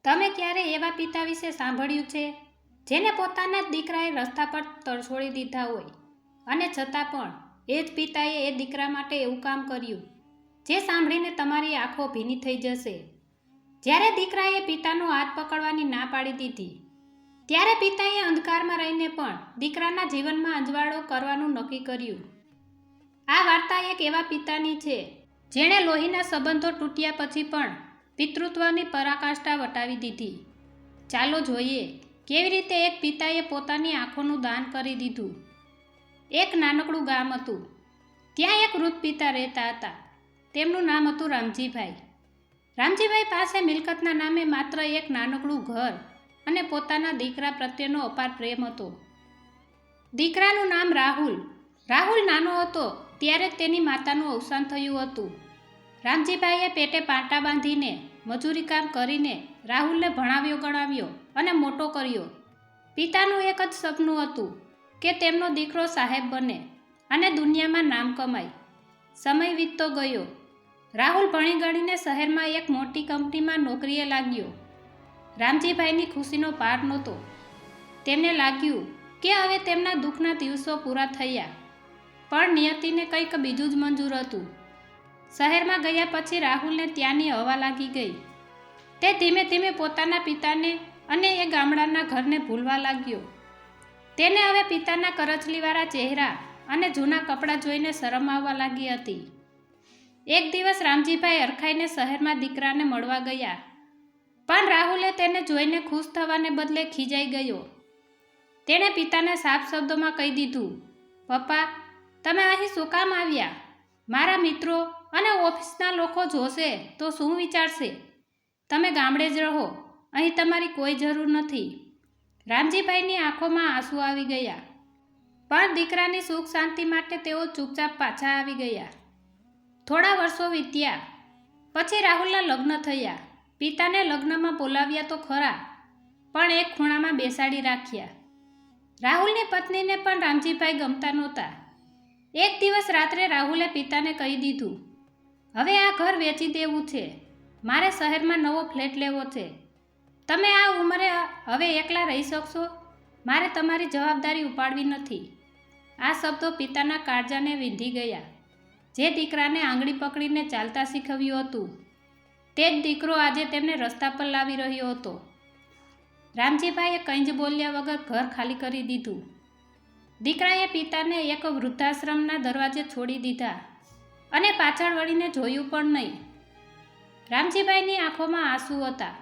તમે ક્યારે એવા પિતા વિશે સાંભળ્યું છે જેને પોતાના જ દીકરાએ રસ્તા પર તરછોડી દીધા હોય અને છતાં પણ એ જ પિતાએ એ દીકરા માટે એવું કામ કર્યું જે સાંભળીને તમારી આંખો ભીની થઈ જશે? જ્યારે દીકરાએ પિતાનો હાથ પકડવાની ના પાડી દીધી ત્યારે પિતાએ અંધકારમાં રહીને પણ દીકરાના જીવનમાં અંજવાળો કરવાનું નક્કી કર્યું. આ વાર્તા એક એવા પિતાની છે જેણે લોહીના સંબંધો તૂટ્યા પછી પણ પિતૃત્વની પરાકાષ્ઠા વટાવી દીધી. ચાલો જોઈએ કેવી રીતે એક પિતાએ પોતાની આંખોનું દાન કરી દીધું. એક નાનકડું ગામ હતું. ત્યાં એક વૃદ્ધ પિતા રહેતા હતા. તેમનું નામ હતું રામજીભાઈ. રામજીભાઈ પાસે મિલકતના નામે માત્ર એક નાનકડું ઘર અને પોતાના દીકરા પ્રત્યેનો અપાર પ્રેમ હતો. દીકરાનું નામ રાહુલ. રાહુલ નાનો હતો ત્યારે જ તેની માતાનું અવસાન થયું હતું. રામજીભાઈએ પેટે પાટા બાંધીને મજૂરી કામ કરીને રાહુલને ભણાવ્યો ગણાવ્યો અને મોટો કર્યો. પિતાનું એક જ સપનું હતું કે તેમનો દીકરો સાહેબ બને અને દુનિયામાં નામ કમાય. સમય વીતતો ગયો. રાહુલ ભણી ગણીને શહેરમાં એક મોટી કંપનીમાં નોકરીએ લાગ્યો. રામજીભાઈની ખુશીનો પાર નહોતો. તેમને લાગ્યું કે હવે તેમના દુઃખના દિવસો પૂરા થયા, પણ નિયતિને કંઈક બીજું જ મંજૂર હતું. શહેરમાં ગયા પછી રાહુલને ત્યાંની હવા લાગી ગઈ. તે ધીમે ધીમે પોતાના પિતાને અને એ ગામડાના ઘરને ભૂલવા લાગ્યો. તેને હવે પિતાના કરચલીવાળા ચહેરા અને જૂના કપડાં જોઈને શરમ આવવા લાગી હતી. એક દિવસ રામજીભાઈ હરખાઈને શહેરમાં દીકરાને મળવા ગયા, પણ રાહુલે તેને જોઈને ખુશ થવાને બદલે ખીજાઈ ગયો. તેણે પિતાને સાફ શબ્દોમાં કહી દીધું, પપ્પા, તમે અહીં શું કામ આવ્યા? મારા મિત્રો અને ઓફિસના લોકો જોશે તો શું વિચારશે? તમે ગામડે જ રહો, અહીં તમારી કોઈ જરૂર નથી. રામજીભાઈની આંખોમાં આંસુ આવી ગયા, પણ દીકરાની સુખ શાંતિ માટે તેઓ ચૂપચાપ પાછા આવી ગયા. થોડા વર્ષો વીત્યા પછી રાહુલના લગ્ન થયા. પિતાને લગ્નમાં બોલાવ્યા તો ખરા, પણ એક ખૂણામાં બેસાડી રાખ્યા. રાહુલની પત્નીને પણ રામજીભાઈ ગમતા નહોતા. એક દિવસ રાત્રે રાહુલે પિતાને કહી દીધું, હવે આ ઘર વેચી દેવું છે. મારે શહેરમાં નવો ફ્લેટ લેવો છે. તમે આ ઉંમરે હવે એકલા રહી શકશો? મારે તમારી જવાબદારી ઉપાડવી નથી. આ શબ્દો પિતાના કાળજાને વીંધી ગયા. જે દીકરાને આંગળી પકડીને ચાલતા શીખવ્યું હતું, તે જ દીકરો આજે તેમને રસ્તા પર લાવી રહ્યો હતો. રામજીભાઈએ કંઈ જ બોલ્યા વગર ઘર ખાલી કરી દીધું. દીકરાએ પિતાને એક વૃદ્ધાશ્રમના દરવાજે છોડી દીધા અને પાછળ વળીને જોયું પણ નહીં. રામજીભાઈની આંખોમાં આંસુ હતા,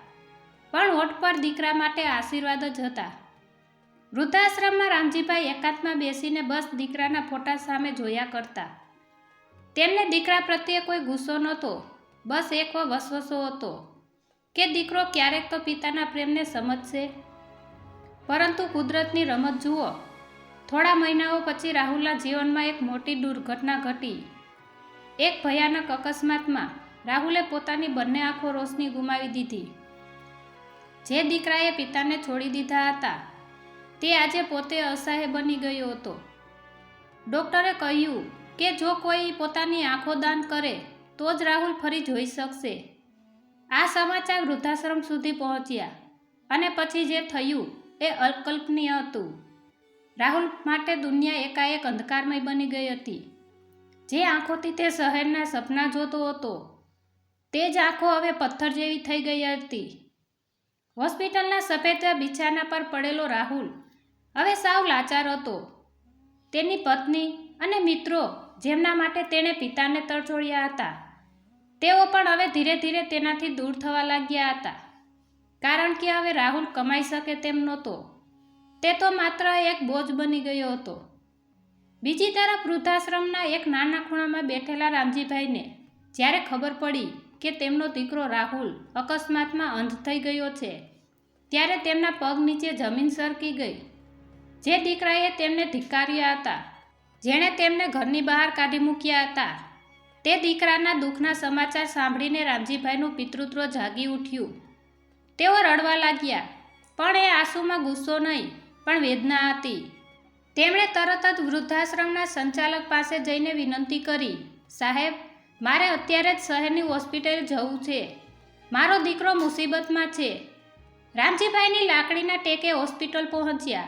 પણ હોઠ પર દીકરા માટે આશીર્વાદ જ હતા. વૃદ્ધાશ્રમમાં રામજીભાઈ એકાંતમાં બેસીને બસ દીકરાના ફોટા સામે જોયા કરતા. તેમને દીકરા પ્રત્યે કોઈ ગુસ્સો નહોતો, બસ એક વસવસો હતો કે દીકરો ક્યારેક તો પિતાના પ્રેમને સમજશે. પરંતુ કુદરતની રમત જુઓ. થોડા મહિનાઓ પછી રાહુલના જીવનમાં એક મોટી દુર્ઘટના ઘટી. એક ભયાનક અકસ્માતમાં રાહુલે પોતાની બંને આંખો રોશની ગુમાવી દીધી. જે દીકરાએ પિતાને છોડી દીધા હતા, તે આજે પોતે અસહાય બની ગયો હતો. ડૉક્ટરે કહ્યું કે જો કોઈ પોતાની આંખો દાન કરે તો જ રાહુલ ફરી જોઈ શકશે. આ સમાચાર વૃદ્ધાશ્રમ સુધી પહોંચ્યા અને પછી જે થયું એ અકલ્પનીય હતું. રાહુલ માટે દુનિયા એકાએક અંધકારમય બની ગઈ હતી. જે આંખોથી તે શહેરના સપના જોતો હતો, તે જ આંખો હવે પથ્થર જેવી થઈ ગઈ હતી. હોસ્પિટલના સફેદ બિછાના પર પડેલો રાહુલ હવે સાવ લાચાર હતો. તેની પત્ની અને મિત્રો, જેમના માટે તેણે પિતાને તરછોડ્યા હતા, તેઓ પણ હવે ધીરે ધીરે તેનાથી દૂર થવા લાગ્યા હતા. કારણ કે હવે રાહુલ કમાઈ શકે તેમ નહોતો. તે તો માત્ર એક બોજ બની ગયો હતો. બીજી તરફ વૃદ્ધાશ્રમના એક નાના ખૂણામાં બેઠેલા રામજીભાઈને જ્યારે ખબર પડી કે તેમનો દીકરો રાહુલ અકસ્માતમાં અંધ થઈ ગયો છે, ત્યારે તેમના પગ નીચે જમીન સરકી ગઈ. જે દીકરાએ તેમને ધિક્કાર્યા હતા, જેણે તેમને ઘરની બહાર કાઢી મૂક્યા હતા, તે દીકરાના દુઃખના સમાચાર સાંભળીને રામજીભાઈનું પિતૃત્વ જાગી ઉઠ્યું. તેઓ રડવા લાગ્યા, પણ એ આંસુમાં ગુસ્સો નહીં, પણ વેદના હતી. તેમણે તરત જ વૃદ્ધાશ્રમના સંચાલક પાસે જઈને વિનંતી કરી, સાહેબ, મારે અત્યારે જ શહેરની હોસ્પિટલ જવું છે. મારો દીકરો મુસીબતમાં છે. રામજીભાઈની લાકડીના ટેકે હોસ્પિટલ પહોંચ્યા.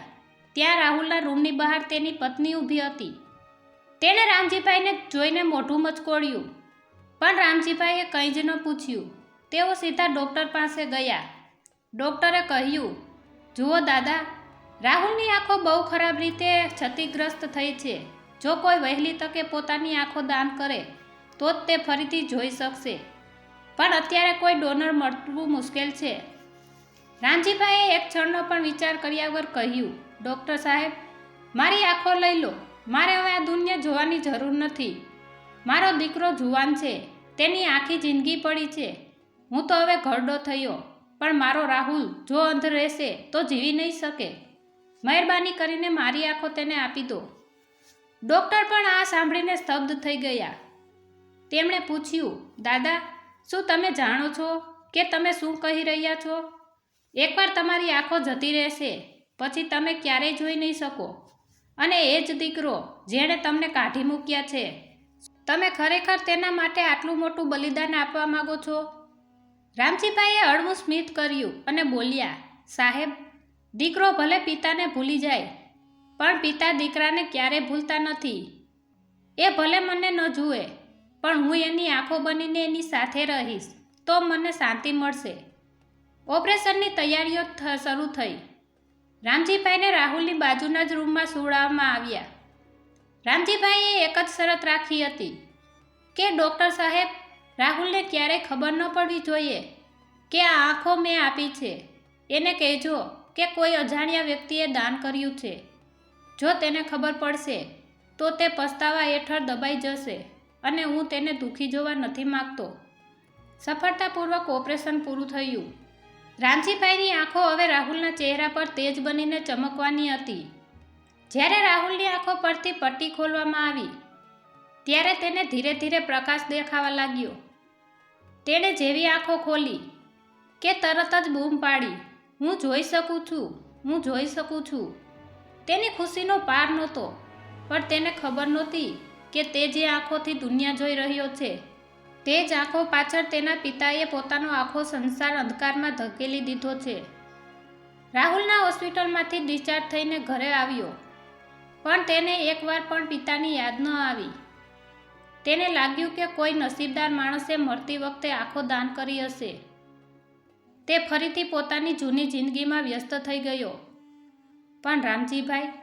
ત્યાં રાહુલના રૂમની બહાર તેની પત્ની ઊભી હતી. તેણે રામજીભાઈને જોઈને મોઢું મચકોડ્યું, પણ રામજીભાઈએ કંઈ જ ન પૂછ્યું. તેઓ સીધા ડૉક્ટર પાસે ગયા. ડૉક્ટરે કહ્યું, જુઓ દાદા, રાહુલની આંખો બહુ ખરાબ રીતે ક્ષતિગ્રસ્ત થઈ છે. જો કોઈ વહેલી તકે પોતાની આંખો દાન કરે તો જ તે ફરીથી જોઈ શકશે, પણ અત્યારે કોઈ ડોનર મળવું મુશ્કેલ છે. રામજીભાઈએ એક ક્ષણનો પણ વિચાર કર્યા વગર કહ્યું, ડૉક્ટર સાહેબ, મારી આંખો લઈ લો. મારે હવે આ દુનિયા જોવાની જરૂર નથી. મારો દીકરો જુવાન છે, તેની આખી જિંદગી પડી છે. હું તો હવે ઘરડો થયો, પણ મારો રાહુલ જો અંધ રહેશે તો જીવી નહીં શકે. મહેરબાની કરીને મારી આંખો તેને આપી દો. ડૉક્ટર પણ આ સાંભળીને સ્તબ્ધ થઈ ગયા. તેમણે પૂછ્યું, દાદા, શું તમે જાણો છો કે તમે શું કહી રહ્યા છો? એકવાર તમારી આંખો જતી રહેશે પછી તમે ક્યારેય જોઈ નહીં શકો. અને એ જ દીકરો જેણે તમને કાઢી મૂક્યા છે, તમે ખરેખર તેના માટે આટલું મોટું બલિદાન આપવા માગો છો? રામજીભાઈએ હળવું સ્મિત કર્યું અને બોલ્યા, સાહેબ, દીકરો ભલે પિતાને ભૂલી જાય, પણ પિતા દીકરાને ક્યારેય ભૂલતા નથી. એ ભલે મને ન જુએ, પણ હું એની આંખો બનીને એની સાથે રહીશ તો મને શાંતિ મળશે. ઓપરેશનની તૈયારીઓ શરૂ થઈ. રામજીભાઈને રાહુલની બાજુના જ રૂમમાં સુવડાવવામાં આવ્યા. રામજીભાઈએ એક જ શરત રાખી હતી કે ડૉક્ટર સાહેબ, રાહુલને ક્યારેય ખબર ન પડવી જોઈએ કે આ આંખો મેં આપી છે. એને કહેજો કે કોઈ અજાણ્યા વ્યક્તિએ દાન કર્યું છે. જો તેને ખબર પડશે તો તે પસ્તાવા હેઠળ દબાઈ જશે અને હું તેને દુઃખી જોવા નથી માગતો. સફળતાપૂર્વક ઓપરેશન પૂરું થયું. રામજીભાઈની આંખો હવે રાહુલના ચહેરા પર તેજ બનીને ચમકવાની હતી. જ્યારે રાહુલની આંખો પરથી પટ્ટી ખોલવામાં આવી ત્યારે તેને ધીરે ધીરે પ્રકાશ દેખાવા લાગ્યો. તેણે જેવી આંખો ખોલી કે તરત જ બૂમ પાડી, હું જોઈ શકું છું, હું જોઈ શકું છું. તેની ખુશીનો પાર નહોતો, પણ તેને ખબર નહોતી કે તે જે આંખોથી દુનિયા જોઈ રહ્યો છે તે જ આંખો પાછળ તેના પિતાએ પોતાનો આખો સંસાર અંધકારમાં ધકેલી દીધો છે. રાહુલના હોસ્પિટલમાંથી ડિસ્ચાર્જ થઈને ઘરે આવ્યો, પણ તેને એકવાર પણ પિતાની યાદ ન આવી. તેને લાગ્યું કે કોઈ નસીબદાર માણસે મરતી વખતે આંખો દાન કરી હશે. તે ફરીથી પોતાની જૂની જિંદગીમાં વ્યસ્ત થઈ ગયો. પણ રામજીભાઈ,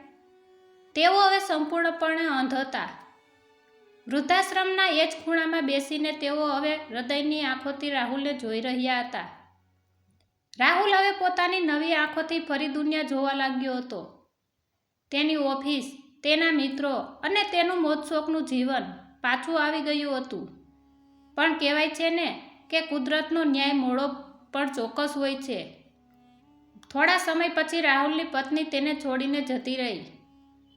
તેઓ હવે સંપૂર્ણપણે અંધ હતા. વૃદ્ધાશ્રમના એ જ ખૂણામાં બેસીને તેઓ હવે હૃદયની આંખોથી રાહુલને જોઈ રહ્યા હતા. રાહુલ હવે પોતાની નવી આંખોથી ફરી દુનિયા જોવા લાગ્યો હતો. તેની ઓફિસ, તેના મિત્રો અને તેનું મોજશોખનું જીવન પાછું આવી ગયું હતું. પણ કહેવાય છે ને કે કુદરતનો ન્યાય મોડો પણ ચોક્કસ હોય છે. થોડા સમય પછી રાહુલની પત્ની તેને છોડીને જતી રહી,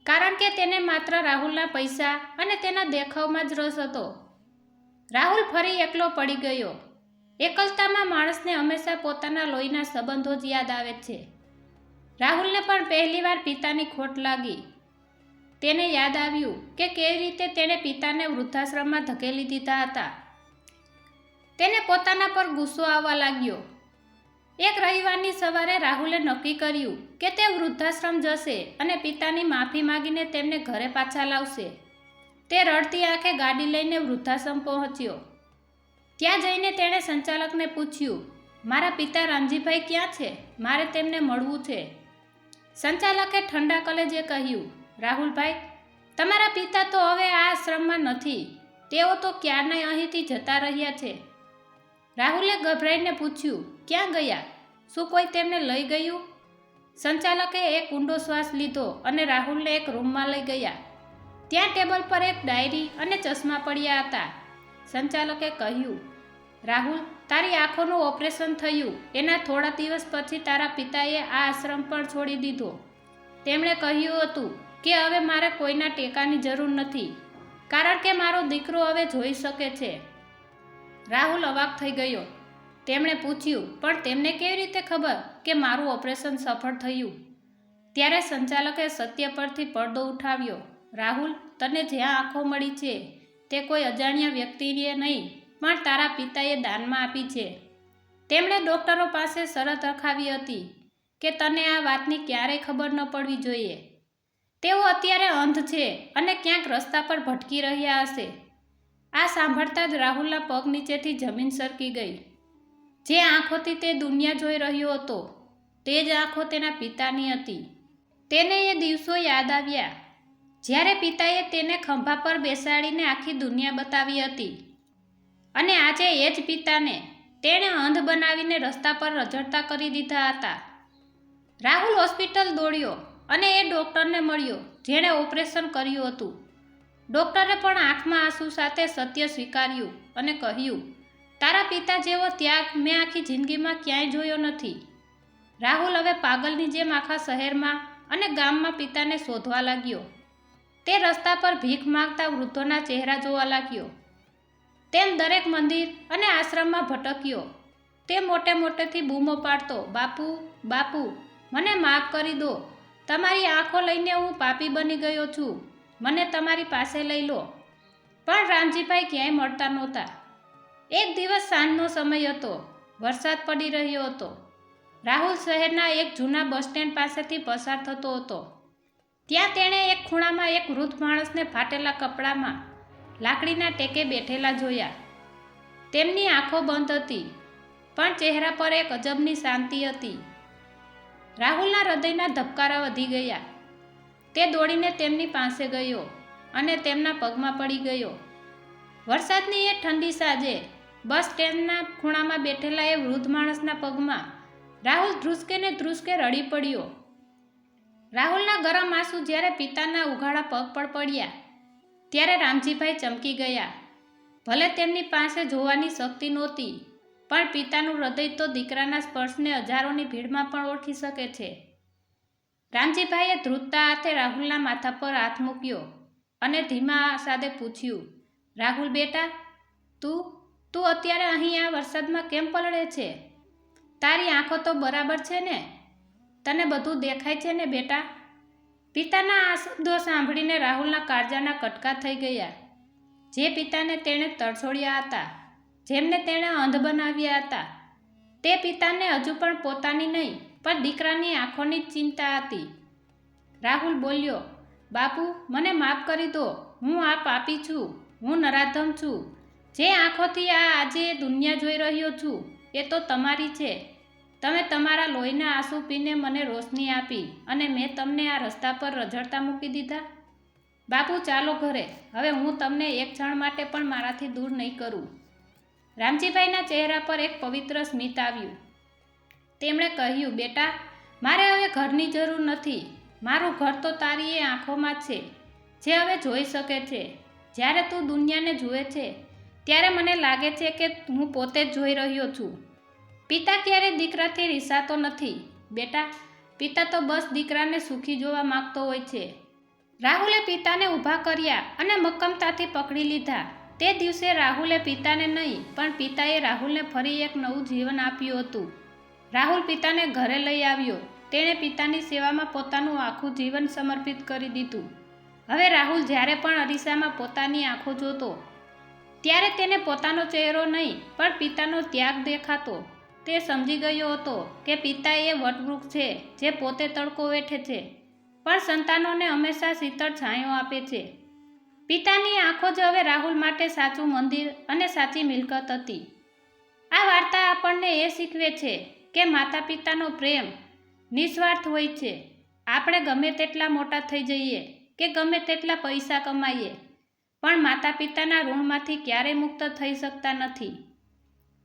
કારણ કે તેને માત્ર રાહુલના પૈસા અને તેના દેખાવમાં જ રસ હતો. રાહુલ ફરી એકલો પડી ગયો. એકલતામાં માણસને હંમેશા પોતાના લોહીના સંબંધો જ યાદ આવે છે. રાહુલને પણ પહેલીવાર પિતાની ખોટ લાગી. તેને યાદ આવ્યું કે કેવી રીતે તેણે પિતાને વૃદ્ધાશ્રમમાં ધકેલી દીધા હતા. તેને પોતાના પર ગુસ્સો આવવા લાગ્યો. એક રવિવારની સવારે રાહુલે નક્કી કર્યું કે તે વૃદ્ધાશ્રમ જશે અને પિતાની માફી માંગીને તેમને ઘરે પાછા લાવશે. તે રડતી આંખે ગાડી લઈને વૃદ્ધાશ્રમ પહોંચ્યો. ત્યાં જઈને તેણે સંચાલકને પૂછ્યું, મારા પિતા રામજીભાઈ ક્યાં છે? મારે તેમને મળવું છે. સંચાલકે ઠંડા કલેજે કહ્યું, રાહુલભાઈ, તમારા પિતા તો હવે આ આશ્રમમાં નથી. તેઓ તો ક્યારના અહીંથી જતા રહ્યા છે. રાહુલે ગભરાઈને પૂછ્યું, ક્યાં ગયા? શું કોઈ તેમને લઈ ગયું? સંચાલકે એક ઊંડો શ્વાસ લીધો અને રાહુલને એક રૂમમાં લઈ ગયા. ત્યાં ટેબલ પર એક ડાયરી અને ચશ્મા પડ્યા હતા. સંચાલકે કહ્યું, રાહુલ, તારી આંખોનું ઓપરેશન થયું એના થોડા દિવસ પછી તારા પિતાએ આ આશ્રમ પણ છોડી દીધો. તેમણે કહ્યું હતું કે હવે મારે કોઈના ટેકાની જરૂર નથી, કારણ કે મારો દીકરો હવે જોઈ શકે છે. રાહુલ અવાક થઈ ગયો. તેમણે પૂછ્યું, પણ તેમને કેવી રીતે ખબર કે મારું ઓપરેશન સફળ થયું? ત્યારે સંચાલકે સત્ય પરથી પડદો ઉઠાવ્યો. રાહુલ, તને જ્યાં આંખો મળી છે તે કોઈ અજાણ્યા વ્યક્તિએ નહીં, પણ તારા પિતાએ દાનમાં આપી છે. તેમણે ડૉક્ટરો પાસે શરત રખાવી હતી કે તને આ વાતની ક્યારેય ખબર ન પડવી જોઈએ. તેઓ અત્યારે અંધ છે અને ક્યાંક રસ્તા પર ભટકી રહ્યા હશે. આ સાંભળતા જ રાહુલના પગ નીચેથી જમીન સરકી ગઈ. જે આંખોથી તે દુનિયા જોઈ રહ્યો હતો તે જ આંખો તેના પિતાની હતી. તેને એ દિવસો યાદ આવ્યા જ્યારે પિતાએ તેને ખંભા પર બેસાડીને આખી દુનિયા બતાવી હતી અને આજે એ જ પિતાને તેણે અંધ બનાવીને રસ્તા પર રઝળતા કરી દીધા હતા. રાહુલ હોસ્પિટલ દોડ્યો અને એ ડૉક્ટરને મળ્યો જેણે ઓપરેશન કર્યું હતું. ડૉક્ટરે પણ આંખમાં આંસુ સાથે સત્ય સ્વીકાર્યું અને કહ્યું, તારા પિતા જેવો ત્યાગ મેં આખી જિંદગીમાં ક્યાંય જોયો નથી. રાહુલ હવે પાગલની જેમ આખા શહેરમાં અને ગામમાં પિતાને શોધવા લાગ્યો. તે રસ્તા પર ભીખ માંગતા વૃદ્ધોના ચહેરા જોવા લાગ્યો. તેમ દરેક મંદિર અને આશ્રમમાં ભટક્યો. તે મોટે મોટેથી બૂમો પાડતો, બાપુ, બાપુ, મને માફ કરી દો. તમારી આંખો લઈને હું પાપી બની ગયો છું. મને તમારી પાસે લઈ લો. પણ રામજીભાઈ ક્યાંય મળતા નહોતા. એક દિવસ સાંજનો સમય હતો. વરસાદ પડી રહ્યો હતો. રાહુલ શહેરના એક જૂના બસ સ્ટેન્ડ પાસેથી પસાર થતો હતો. ત્યાં તેણે એક ખૂણામાં એક વૃદ્ધ માણસને ફાટેલા કપડામાં લાકડીના ટેકે બેઠેલા જોયા. તેમની આંખો બંધ હતી, પણ ચહેરા પર એક અજબની શાંતિ હતી. રાહુલના હૃદયના ધબકારા વધી ગયા. તે દોડીને તેમની પાસે ગયો અને તેમના પગમાં પડી ગયો. વરસાદની એ ઠંડી સાંજે બસ સ્ટેન્ડના ખૂણામાં બેઠેલા એ વૃદ્ધ માણસના પગમાં રાહુલ ધ્રુસકે ને ધ્રુસકે રડી પડ્યો. રાહુલના ગરમ આંસુ જ્યારે પિતાના ઉઘાડા પગ પર પડ્યા ત્યારે રામજીભાઈ ચમકી ગયા. ભલે તેમની પાસે જોવાની શક્તિ નહોતી, પણ પિતાનું હૃદય તો દીકરાના સ્પર્શને હજારોની ભીડમાં પણ ઓળખી શકે છે. રામજીભાઈએ ધ્રુજતા હાથે રાહુલના માથા પર હાથ મૂક્યો અને ધીમા સાદે પૂછ્યું, રાહુલ બેટા, તું અત્યારે અહીં આ વરસાદમાં કેમ પલળે છે? તારી આંખો તો બરાબર છે ને? તને બધું દેખાય છે ને બેટા? પિતાના આ શબ્દો સાંભળીને રાહુલના કાળજાના કટકા થઈ ગયા. જે પિતાને તેણે તરછોડ્યા હતા, જેમને તેણે અંધ બનાવ્યા હતા, તે પિતાને હજુ પણ પોતાની નહીં પણ દીકરાની આંખોની જ ચિંતા હતી. રાહુલ બોલ્યો, બાપુ, મને માફ કરી દો. હું આ પાપી છું. હું નરાધમ છું. જે આંખોથી આજે દુનિયા જોઈ રહ્યો છું એ તો તમારી છે. તમે તમારા લોહીના આંસુ પીને મને રોશની આપી અને મેં તમને આ રસ્તા પર રઝળતા મૂકી દીધા. બાપુ, ચાલો ઘરે. હવે હું તમને એક ક્ષણ માટે પણ મારાથી દૂર નહીં કરું. રામજીભાઈના ચહેરા પર એક પવિત્ર સ્મિત આવ્યું. તેમણે કહ્યું, બેટા, મારે હવે ઘરની જરૂર નથી. મારું ઘર તો તારી એ આંખોમાં જ છે, જે હવે જોઈ શકે છે. જ્યારે તું દુનિયાને જુએ છે ત્યારે મને લાગે છે કે હું પોતે જ જોઈ રહ્યો છું. પિતા ક્યારેય દીકરાથી રિસાતો નથી બેટા. પિતા તો બસ દીકરાને સુખી જોવા માંગતો હોય છે. રાહુલે પિતાને ઊભા કર્યા અને મક્કમતાથી પકડી લીધા. તે દિવસે રાહુલે પિતાને નહીં પણ પિતાએ રાહુલને ફરી એક નવું જીવન આપ્યું હતું. રાહુલ પિતાને ઘરે લઈ આવ્યો. તેણે પિતાની સેવામાં પોતાનું આખું જીવન સમર્પિત કરી દીધું. હવે રાહુલ જ્યારે પણ અરીસામાં પોતાની આંખો જોતો ત્યારે તેને પોતાનો ચહેરો નહીં પણ પિતાનો ત્યાગ દેખાતો. તે સમજી ગયો હતો કે પિતા એ વટવૃક્ષ છે જે પોતે તડકો વેઠે છે પણ સંતાનોને હંમેશા શીતળ છાંયો આપે છે. પિતાની આંખો જ હવે રાહુલ માટે સાચું મંદિર અને સાચી મિલકત હતી. આ વાર્તા આપણને એ શીખવે છે કે માતા પિતાનો પ્રેમ નિસ્વાર્થ હોય છે. આપણે ગમે તેટલા મોટા થઈ જઈએ કે ગમે તેટલા પૈસા કમાઈએ, પણ માતા પિતાના ઋણમાંથી ક્યારેય મુક્ત થઈ શકતા નથી.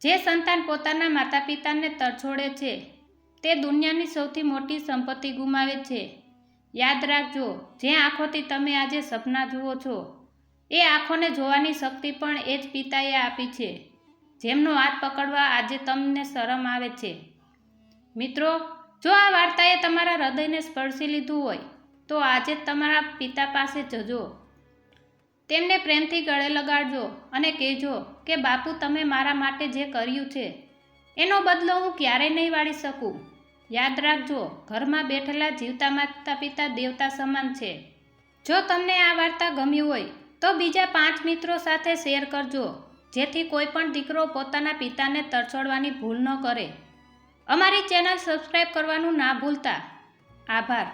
જે સંતાન પોતાના માતા પિતાને તરછોડે છે તે દુનિયાની સૌથી મોટી સંપત્તિ ગુમાવે છે. યાદ રાખજો, જે આંખોથી તમે આજે સપના જુઓ છો એ આંખોને જોવાની શક્તિ પણ એ જ પિતાએ આપી છે, જેમનો હાથ પકડવા આજે તમને શરમ આવે છે. મિત્રો, જો આ વાર્તાએ તમારા હૃદયને સ્પર્શી લીધું હોય તો આજે જ તમારા પિતા પાસે જજો. તેમને પ્રેમથી ગળે લગાડજો અને કહેજો કે બાપુ, તમે મારા માટે જે કર્યું છે એનો બદલો હું ક્યારેય નહીં વાળી શકું. યાદ રાખજો, ઘરમાં બેઠેલા જીવતા માતા પિતા દેવતા સમાન છે. જો તમને આ વાર્તા ગમી હોય તો બીજા 5 મિત્રો સાથે શેર કરજો જેથી કોઈ પણ દીકરો પોતાના પિતાને તરછોડવાની ભૂલ ન કરે. અમારી ચેનલ સબસ્ક્રાઈબ કરવાનું ના ભૂલતા. આભાર.